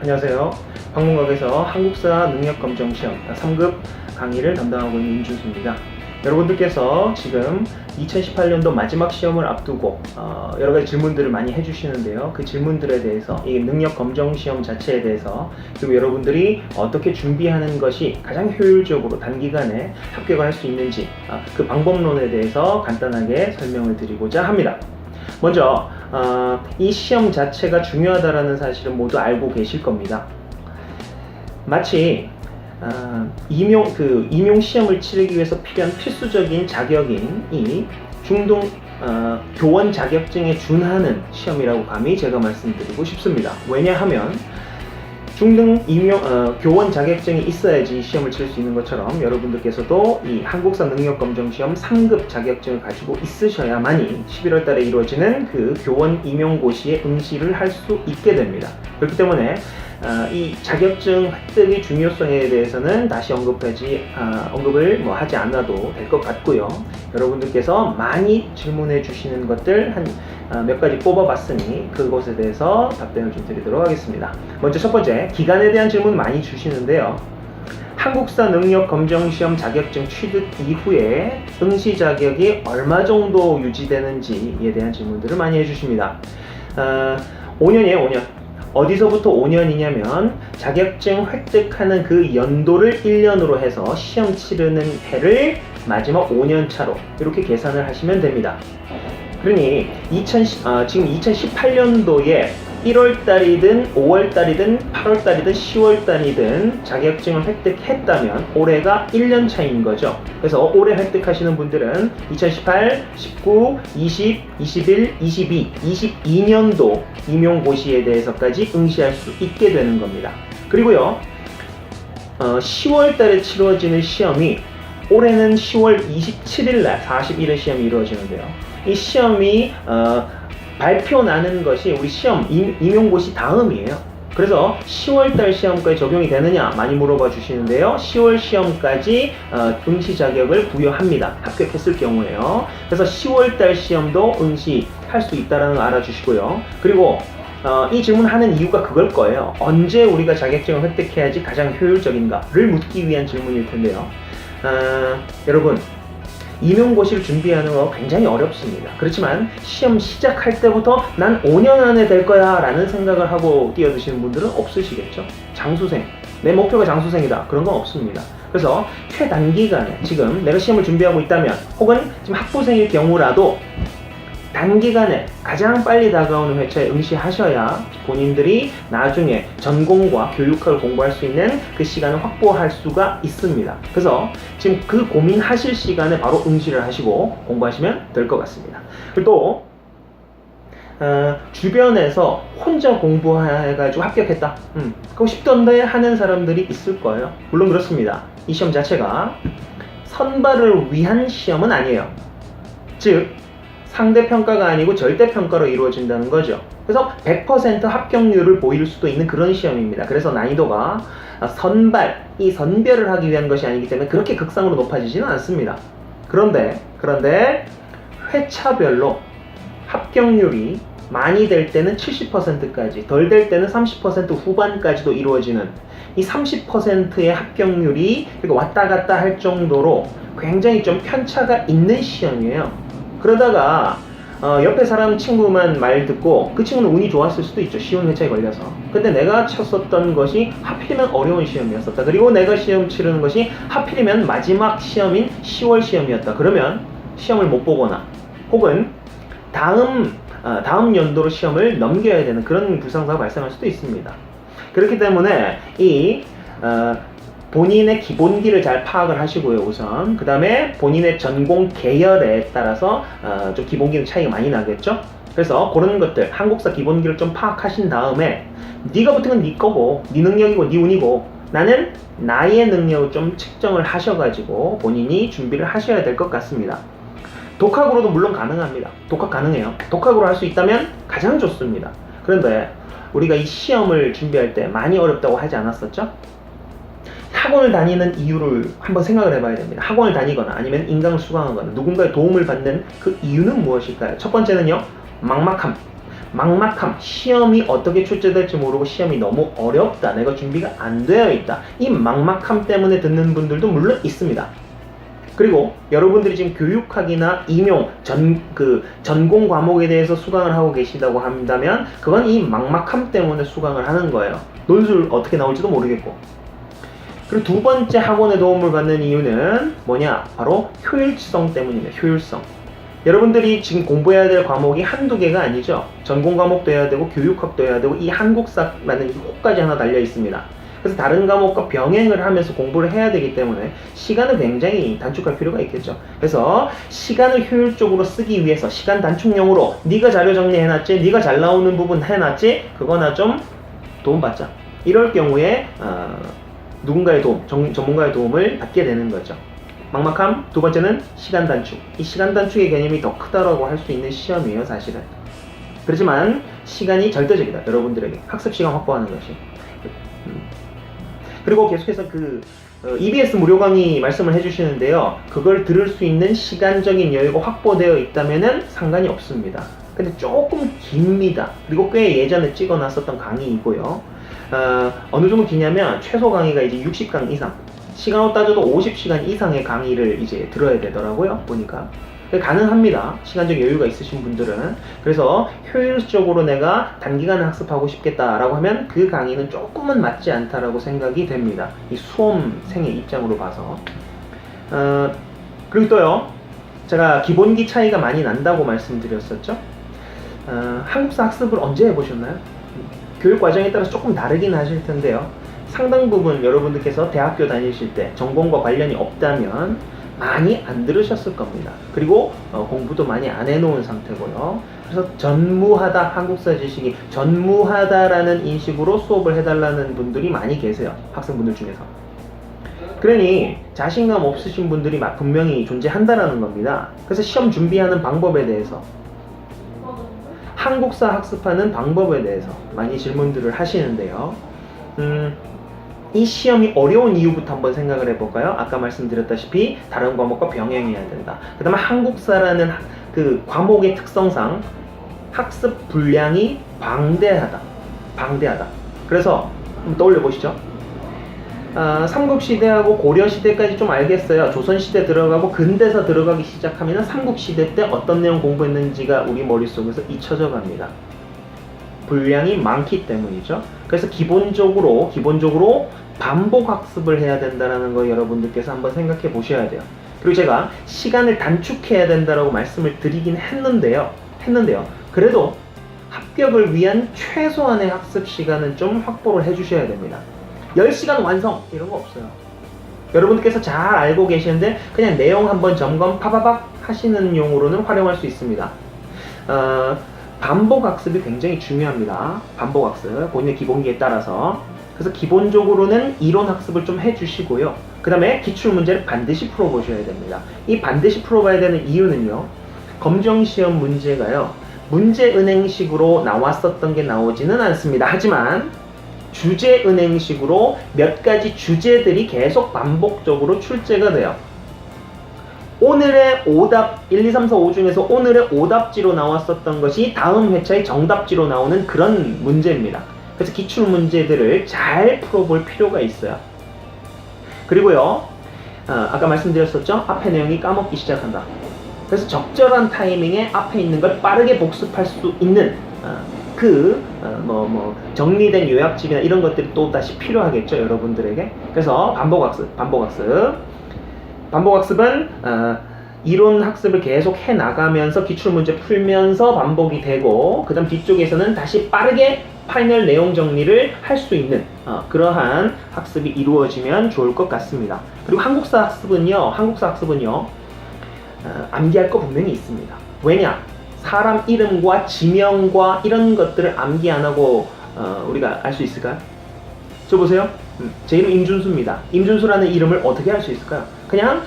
안녕하세요. 방문각에서 한국사 능력검정시험 3급 강의를 담당하고 있는 임준수입니다. 여러분들께서 지금 2018년도 마지막 시험을 앞두고 여러가지 질문들을 많이 해주시는데요. 그 질문들에 대해서 이 능력검정시험 자체에 대해서 그리고 여러분들이 어떻게 준비하는 것이 가장 효율적으로 단기간에 합격을 할 수 있는지 그 방법론에 대해서 간단하게 설명을 드리고자 합니다. 먼저 이 시험 자체가 중요하다는 사실은 모두 알고 계실 겁니다. 마치 임용 시험을 치르기 위해서 필요한 필수적인 자격인 이 중등 교원 자격증에 준하는 시험이라고 감히 제가 말씀드리고 싶습니다. 왜냐하면 중등 교원 자격증이 있어야지 시험을 칠 수 있는 것처럼 여러분들께서도 이 한국사 능력검정시험 3급 자격증을 가지고 있으셔야만이 11월 달에 이루어지는 그 교원 임용고시에 응시를 할 수 있게 됩니다. 그렇기 때문에 이 자격증 획득의 중요성에 대해서는 다시 언급을 하지 않아도 될 것 같고요. 여러분들께서 많이 질문해 주시는 것들 몇 가지 뽑아봤으니 그것에 대해서 답변을 좀 드리도록 하겠습니다. 먼저 첫 번째, 기간에 대한 질문 많이 주시는데요. 한국사 능력검정시험 자격증 취득 이후에 응시 자격이 얼마 정도 유지되는지에 대한 질문들을 많이 해주십니다. 5년이에요, 5년. 어디서부터 5년이냐면 자격증 획득하는 그 연도를 1년으로 해서 시험 치르는 해를 마지막 5년 차로 이렇게 계산을 하시면 됩니다. 그러니 지금 2018년도에 1월달이든 5월달이든 8월달이든 10월달이든 자격증을 획득했다면 올해가 1년 차인 거죠. 그래서 올해 획득하시는 분들은 2018, 19, 20, 21, 22, 22년도 임용고시에 대해서까지 응시할 수 있게 되는 겁니다. 그리고요 10월달에 치러지는 시험이 올해는 10월 27일날 41회 시험이 이루어지는데요. 이 시험이 발표 나는 것이 우리 시험 임용고시 다음이에요. 그래서 10월달 시험까지 적용이 되느냐 많이 물어봐 주시는데요. 10월 시험까지 응시 자격을 부여합니다. 합격했을 경우에요. 그래서 10월달 시험도 응시할 수 있다는 걸 알아주시고요. 그리고 이 질문하는 이유가 그걸 거예요. 언제 우리가 자격증을 획득해야지 가장 효율적인가를 묻기 위한 질문일 텐데요. 여러분, 임용고시를 준비하는 거 굉장히 어렵습니다. 그렇지만 시험 시작할 때부터 난 5년 안에 될 거야 라는 생각을 하고 뛰어드시는 분들은 없으시겠죠. 장수생, 내 목표가 장수생이다, 그런 건 없습니다. 그래서 최단기간에 지금 내가 시험을 준비하고 있다면 혹은 지금 학부생일 경우라도 단기간에 가장 빨리 다가오는 회차에 응시하셔야 본인들이 나중에 전공과 교육학을 공부할 수 있는 그 시간을 확보할 수가 있습니다. 그래서 지금 그 고민하실 시간에 바로 응시를 하시고 공부하시면 될 것 같습니다. 그리고 또 주변에서 혼자 공부해가지고 합격했다, 그거 쉽던데 하는 사람들이 있을 거예요. 물론 그렇습니다. 이 시험 자체가 선발을 위한 시험은 아니에요. 즉 상대평가가 아니고 절대평가로 이루어진다는 거죠. 그래서 100% 합격률을 보일 수도 있는 그런 시험입니다. 그래서 난이도가 이 선별을 하기 위한 것이 아니기 때문에 그렇게 극상으로 높아지지는 않습니다. 그런데 회차별로 합격률이 많이 될 때는 70%까지, 덜 될 때는 30% 후반까지도 이루어지는 이 30%의 합격률이 왔다 갔다 할 정도로 굉장히 좀 편차가 있는 시험이에요. 그러다가 옆에 사람 친구만 말 듣고 그 친구는 운이 좋았을 수도 있죠. 쉬운 회차에 걸려서. 근데 내가 쳤었던 것이 하필이면 어려운 시험이었었다. 그리고 내가 시험 치르는 것이 하필이면 마지막 시험인 10월 시험이었다. 그러면 시험을 못 보거나 혹은 다음 연도로 시험을 넘겨야 되는 그런 불상사가 발생할 수도 있습니다. 그렇기 때문에 본인의 기본기를 잘 파악을 하시고요, 우선. 그 다음에 본인의 전공 계열에 따라서 좀 기본기는 차이가 많이 나겠죠? 그래서 그런 것들, 한국사 기본기를 좀 파악하신 다음에 네가 붙은 건 네 거고, 네 능력이고, 네 운이고, 나는 나의 능력을 좀 측정을 하셔가지고 본인이 준비를 하셔야 될 것 같습니다. 독학으로도 물론 가능합니다. 독학 가능해요. 독학으로 할 수 있다면 가장 좋습니다. 그런데 우리가 이 시험을 준비할 때 많이 어렵다고 하지 않았었죠? 학원을 다니는 이유를 한번 생각을 해봐야 됩니다. 학원을 다니거나 아니면 인강을 수강하거나 누군가의 도움을 받는 그 이유는 무엇일까요? 첫 번째는요, 막막함. 막막함, 시험이 어떻게 출제될지 모르고 시험이 너무 어렵다, 내가 준비가 안 되어 있다, 이 막막함 때문에 듣는 분들도 물론 있습니다. 그리고 여러분들이 지금 교육학이나 임용, 전공 과목에 대해서 수강을 하고 계시다고 한다면 그건 이 막막함 때문에 수강을 하는 거예요. 논술 어떻게 나올지도 모르겠고. 그리고 두 번째 학원의 도움을 받는 이유는 뭐냐? 바로 효율성 때문입니다. 효율성. 여러분들이 지금 공부해야 될 과목이 한두 개가 아니죠. 전공 과목도 해야 되고 교육학도 해야 되고 이 한국사라는 이 호까지 하나 달려 있습니다. 그래서 다른 과목과 병행을 하면서 공부를 해야 되기 때문에 시간을 굉장히 단축할 필요가 있겠죠. 그래서 시간을 효율적으로 쓰기 위해서 시간 단축용으로 네가 자료 정리해놨지, 네가 잘 나오는 부분 해놨지, 그거나 좀 도움받자. 이럴 경우에 누군가의 도움, 전문가의 도움을 받게 되는 거죠. 막막함, 두 번째는 시간 단축. 이 시간 단축의 개념이 더 크다라고 할 수 있는 시험이에요, 사실은. 그렇지만 시간이 절대적이다, 여러분들에게. 학습 시간 확보하는 것이. 그리고 계속해서 EBS 무료 강의 말씀을 해주시는데요. 그걸 들을 수 있는 시간적인 여유가 확보되어 있다면은 상관이 없습니다. 근데 조금 깁니다. 그리고 꽤 예전에 찍어놨었던 강의이고요. 어느 정도 기냐면 최소 강의가 이제 60강 이상, 시간으로 따져도 50시간 이상의 강의를 이제 들어야 되더라고요, 보니까. 가능합니다, 시간적 여유가 있으신 분들은. 그래서 효율적으로 내가 단기간에 학습하고 싶겠다라고 하면 그 강의는 조금은 맞지 않다라고 생각이 됩니다, 이 수험생의 입장으로 봐서. 그리고 또요, 제가 기본기 차이가 많이 난다고 말씀드렸었죠. 한국사 학습을 언제 해보셨나요? 교육 과정에 따라서 조금 다르긴 하실 텐데요. 상당 부분 여러분들께서 대학교 다니실 때 전공과 관련이 없다면 많이 안 들으셨을 겁니다. 그리고 공부도 많이 안 해놓은 상태고요. 그래서 전무하다, 한국사 지식이 전무하다라는 인식으로 수업을 해달라는 분들이 많이 계세요, 학생분들 중에서. 그러니 자신감 없으신 분들이 분명히 존재한다라는 겁니다. 그래서 시험 준비하는 방법에 대해서, 한국사 학습하는 방법에 대해서 많이 질문들을 하시는데요. 이 시험이 어려운 이유부터 한번 생각을 해볼까요? 아까 말씀드렸다시피 다른 과목과 병행해야 된다. 그 다음에 한국사라는 그 과목의 특성상 학습 분량이 방대하다. 그래서 한번 떠올려 보시죠. 삼국시대하고 고려시대까지 좀 알겠어요. 조선시대 들어가고 근대사 들어가기 시작하면 삼국시대 때 어떤 내용 공부했는지가 우리 머릿속에서 잊혀져 갑니다. 분량이 많기 때문이죠. 그래서 기본적으로 반복 학습을 해야 된다는 거 여러분들께서 한번 생각해 보셔야 돼요. 그리고 제가 시간을 단축해야 된다라고 말씀을 드리긴 했는데요. 그래도 합격을 위한 최소한의 학습 시간은 좀 확보를 해주셔야 됩니다. 10시간 완성 이런 거 없어요. 여러분들께서 잘 알고 계시는데 그냥 내용 한번 점검 파바박 하시는 용으로는 활용할 수 있습니다. 반복 학습이 굉장히 중요합니다. 반복 학습, 본인의 기본기에 따라서. 그래서 기본적으로는 이론 학습을 좀 해주시고요. 그 다음에 기출문제를 반드시 풀어보셔야 됩니다. 이 반드시 풀어봐야 되는 이유는요, 검정시험 문제가요, 문제은행식으로 나왔었던 게 나오지는 않습니다. 하지만 주제은행식으로 몇 가지 주제들이 계속 반복적으로 출제가 돼요. 오늘의 오답 1, 2, 3, 4, 5 중에서 오늘의 오답지로 나왔었던 것이 다음 회차의 정답지로 나오는 그런 문제입니다. 그래서 기출문제들을 잘 풀어볼 필요가 있어요. 그리고요, 아까 말씀드렸었죠? 앞에 내용이 까먹기 시작한다. 그래서 적절한 타이밍에 앞에 있는 걸 빠르게 복습할 수 있는 정리된 요약집이나 이런 것들이 또 다시 필요하겠죠, 여러분들에게. 그래서 반복학습은 이론 학습을 계속 해나가면서 기출문제 풀면서 반복이 되고, 그 다음 뒤쪽에서는 다시 빠르게 파이널 내용 정리를 할 수 있는 그러한 학습이 이루어지면 좋을 것 같습니다. 그리고 한국사 학습은요, 암기할 거 분명히 있습니다. 왜냐? 사람 이름과 지명과 이런 것들을 암기 안 하고 우리가 알 수 있을까요? 저 보세요. 제 이름 임준수입니다. 임준수라는 이름을 어떻게 할 수 있을까요? 그냥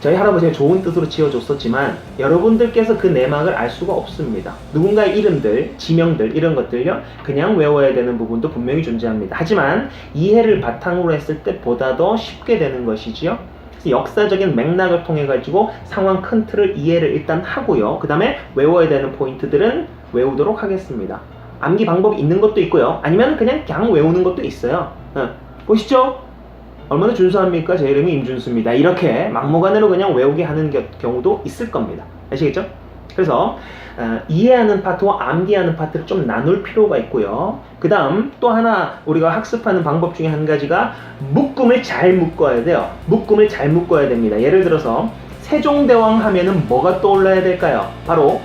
저희 할아버지가 좋은 뜻으로 지어줬었지만 여러분들께서 그 내막을 알 수가 없습니다. 누군가의 이름들, 지명들 이런 것들요, 그냥 외워야 되는 부분도 분명히 존재합니다. 하지만 이해를 바탕으로 했을 때 보다 더 쉽게 되는 것이지요. 그래서 역사적인 맥락을 통해 가지고 상황 큰 틀을 이해를 일단 하고요. 그 다음에 외워야 되는 포인트들은 외우도록 하겠습니다. 암기 방법이 있는 것도 있고요. 아니면 그냥 외우는 것도 있어요. 보시죠. 얼마나 준수합니까? 제 이름이 임준수입니다. 이렇게 막무가내로 그냥 외우게 하는 경우도 있을 겁니다. 아시겠죠? 그래서 이해하는 파트와 암기하는 파트를 좀 나눌 필요가 있고요. 그 다음 또 하나 우리가 학습하는 방법 중에 한 가지가 묶음을 잘 묶어야 돼요. 묶음을 잘 묶어야 됩니다. 예를 들어서 세종대왕 하면은 뭐가 떠올라야 될까요? 바로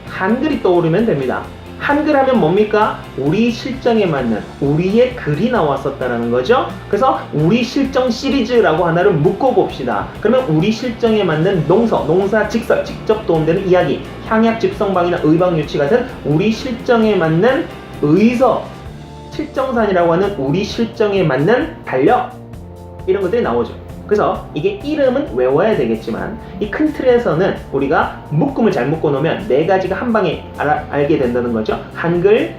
한글이 떠오르면 됩니다. 한글 하면 뭡니까? 우리 실정에 맞는 우리의 글이 나왔었다라는 거죠. 그래서 우리 실정 시리즈라고 하나를 묶어봅시다. 그러면 우리 실정에 맞는 농서, 농사, 직설, 직접 도움되는 이야기, 향약, 집성방이나 의방유치 같은 우리 실정에 맞는 의서, 칠정산이라고 하는 우리 실정에 맞는 달력, 이런 것들이 나오죠. 그래서 이게 이름은 외워야 되겠지만 이 큰 틀에서는 우리가 묶음을 잘 묶어 놓으면 네 가지가 한 방에 알게 된다는 거죠. 한글,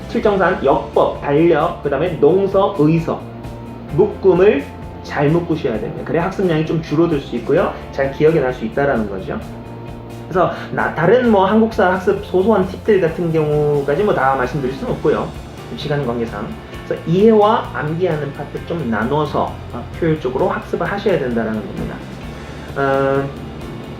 칠정산, 역법, 달력, 그 다음에 농서, 의서, 묶음을 잘 묶으셔야 됩니다. 그래야 학습량이 좀 줄어들 수 있고요. 잘 기억이 날 수 있다라는 거죠. 그래서 다른 뭐 한국사 학습 소소한 팁들 같은 경우까지 뭐 다 말씀드릴 수는 없고요. 시간 관계상. 그래서 이해와 암기하는 파트 좀 나눠서 효율적으로 학습을 하셔야 된다는 겁니다.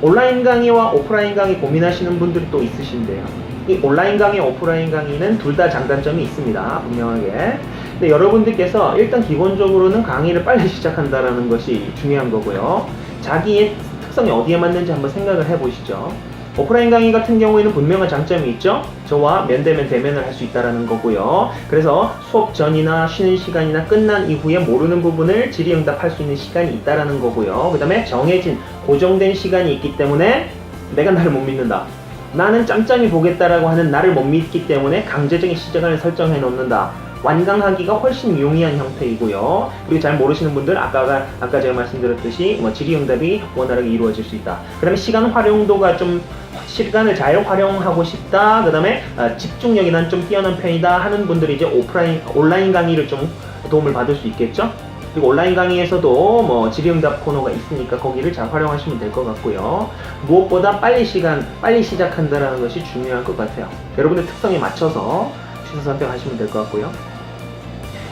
온라인 강의와 오프라인 강의 고민하시는 분들이 또 있으신데요. 이 온라인 강의, 오프라인 강의는 둘 다 장단점이 있습니다. 분명하게. 근데 여러분들께서 일단 기본적으로는 강의를 빨리 시작한다는 것이 중요한 거고요. 자기의 특성이 어디에 맞는지 한번 생각을 해보시죠. 오프라인 강의 같은 경우에는 분명한 장점이 있죠. 저와 면대면 대면을 할 수 있다는 거고요. 그래서 수업 전이나 쉬는 시간이나 끝난 이후에 모르는 부분을 질의응답할 수 있는 시간이 있다는 거고요. 그 다음에 정해진 고정된 시간이 있기 때문에 내가 나를 못 믿는다, 나는 짬짬이 보겠다라고 하는 나를 못 믿기 때문에 강제적인 시간을 설정해 놓는다. 완강하기가 훨씬 용이한 형태이고요. 그리고 잘 모르시는 분들 아까 제가 말씀드렸듯이 질의응답이 원활하게 이루어질 수 있다. 그 다음에 시간 활용도가 좀 시간을 잘 활용하고 싶다. 그 다음에 집중력이 난 좀 뛰어난 편이다 하는 분들이 이제 온라인 강의를 좀 도움을 받을 수 있겠죠. 그리고 온라인 강의에서도 뭐 질의응답 코너가 있으니까 거기를 잘 활용하시면 될 것 같고요. 무엇보다 빨리 시작한다는 것이 중요한 것 같아요. 여러분의 특성에 맞춰서 취사 선택하시면 될 것 같고요.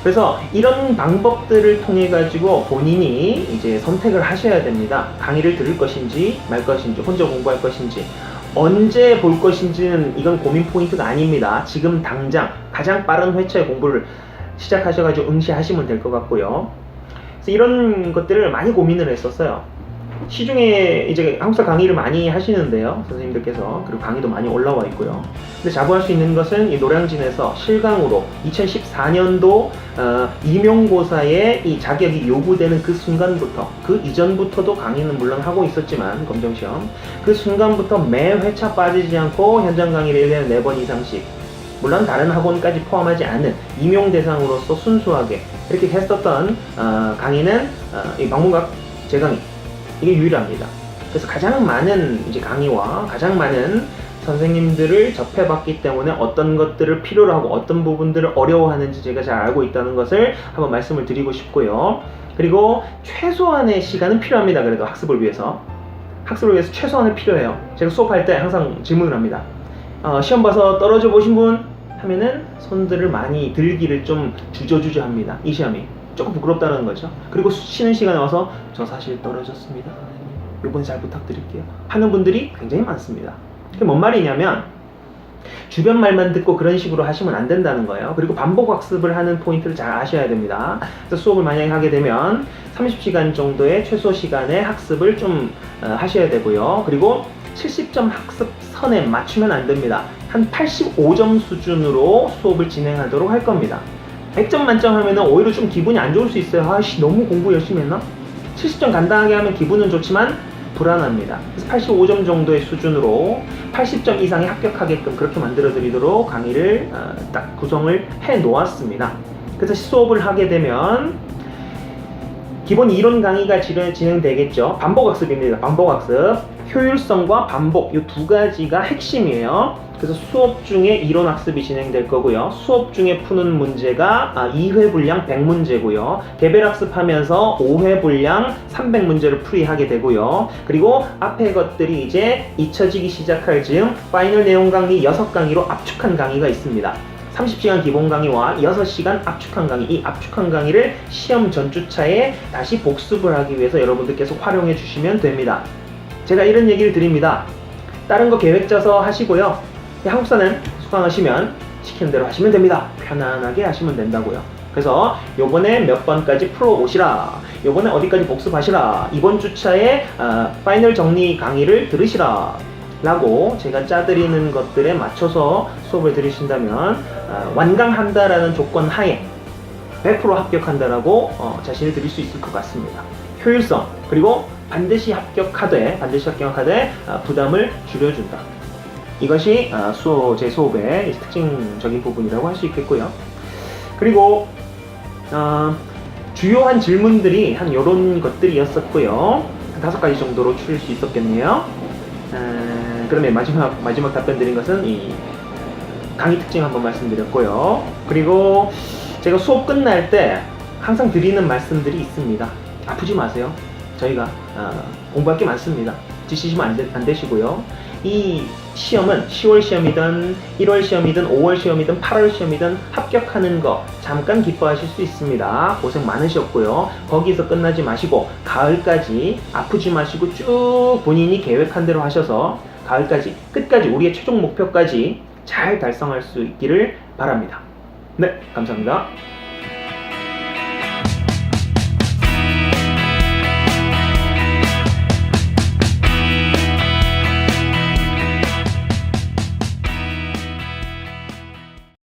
그래서 이런 방법들을 통해 가지고 본인이 이제 선택을 하셔야 됩니다. 강의를 들을 것인지 말 것인지, 혼자 공부할 것인지, 언제 볼 것인지는 이건 고민 포인트가 아닙니다. 지금 당장 가장 빠른 회차에 공부를 시작하셔가지고 응시하시면 될 것 같고요. 그래서 이런 것들을 많이 고민을 했었어요. 시중에 이제 한국사 강의를 많이 하시는데요, 선생님들께서. 그리고 강의도 많이 올라와 있고요. 근데 자부할 수 있는 것은 이 노량진에서 실강으로 2014년도 임용고사에 이 자격이 요구되는 그 순간부터, 그 이전부터도 강의는 물론 하고 있었지만, 검정시험 그 순간부터 매 회차 빠지지 않고 현장 강의를 1년에 4번 이상씩, 물론 다른 학원까지 포함하지 않은 임용 대상으로서 순수하게 이렇게 했었던 강의는 이 방문각 재강의, 이게 유일합니다. 그래서 가장 많은 이제 강의와 가장 많은 선생님들을 접해봤기 때문에 어떤 것들을 필요로 하고 어떤 부분들을 어려워하는지 제가 잘 알고 있다는 것을 한번 말씀을 드리고 싶고요. 그리고 최소한의 시간은 필요합니다. 그래도 학습을 위해서 최소한은 필요해요. 제가 수업할 때 항상 질문을 합니다. 시험 봐서 떨어져 보신 분 하면은 손들을 많이 들기를 좀 주저주저 합니다. 이 시험이 조금 부끄럽다는 거죠. 그리고 쉬는 시간에 와서 저 사실 떨어졌습니다, 선생님, 요번에 잘 부탁드릴게요 하는 분들이 굉장히 많습니다. 그게 뭔 말이냐면 주변 말만 듣고 그런 식으로 하시면 안 된다는 거예요. 그리고 반복 학습을 하는 포인트를 잘 아셔야 됩니다. 그래서 수업을 만약에 하게 되면 30시간 정도의 최소 시간의 학습을 좀 하셔야 되고요. 그리고 70점 학습 선에 맞추면 안 됩니다. 한 85점 수준으로 수업을 진행하도록 할 겁니다. 100점 만점 하면은 오히려 좀 기분이 안 좋을 수 있어요. 아씨, 너무 공부 열심히 했나? 70점 간단하게 하면 기분은 좋지만 불안합니다. 그래서 85점 정도의 수준으로 80점 이상에 합격하게끔 그렇게 만들어 드리도록 강의를 딱 구성을 해 놓았습니다. 그래서 수업을 하게 되면 기본 이론 강의가 진행되겠죠. 반복학습입니다. 반복학습. 효율성과 반복 이 두 가지가 핵심이에요. 그래서 수업 중에 이론 학습이 진행될 거고요. 수업 중에 푸는 문제가 2회 분량 100문제고요. 개별 학습하면서 5회 분량 300문제를 풀이하게 되고요. 그리고 앞에 것들이 이제 잊혀지기 시작할 즈음 파이널 내용 강의 6강의로 압축한 강의가 있습니다. 30시간 기본 강의와 6시간 압축한 강의, 이 압축한 강의를 시험 전주차에 다시 복습을 하기 위해서 여러분들께서 활용해 주시면 됩니다. 제가 이런 얘기를 드립니다. 다른 거 계획 짜서 하시고요. 한국사는 수강하시면 시키는 대로 하시면 됩니다. 편안하게 하시면 된다고요. 그래서 요번에 몇 번까지 풀어 오시라, 요번에 어디까지 복습하시라, 이번 주차에 파이널 정리 강의를 들으시라 라고 제가 짜드리는 것들에 맞춰서 수업을 들으신다면 완강한다라는 조건 하에 100% 합격한다라고 자신을 드릴 수 있을 것 같습니다. 효율성, 그리고 반드시 합격하되 부담을 줄여준다. 이것이 제 수업의 특징적인 부분이라고 할 수 있겠고요. 그리고 주요한 질문들이 한 요런 것들이었었고요. 한 5가지 정도로 추릴 수 있었겠네요. 그러면 마지막 답변 드린 것은 이 강의 특징 한번 말씀드렸고요. 그리고 제가 수업 끝날 때 항상 드리는 말씀들이 있습니다. 아프지 마세요. 저희가 공부할 게 많습니다. 지치시면 안 되시고요. 이 시험은 10월 시험이든 1월 시험이든 5월 시험이든 8월 시험이든 합격하는 거 잠깐 기뻐하실 수 있습니다. 고생 많으셨고요. 거기서 끝나지 마시고 가을까지 아프지 마시고 쭉 본인이 계획한 대로 하셔서 가을까지 끝까지 우리의 최종 목표까지 잘 달성할 수 있기를 바랍니다. 네, 감사합니다.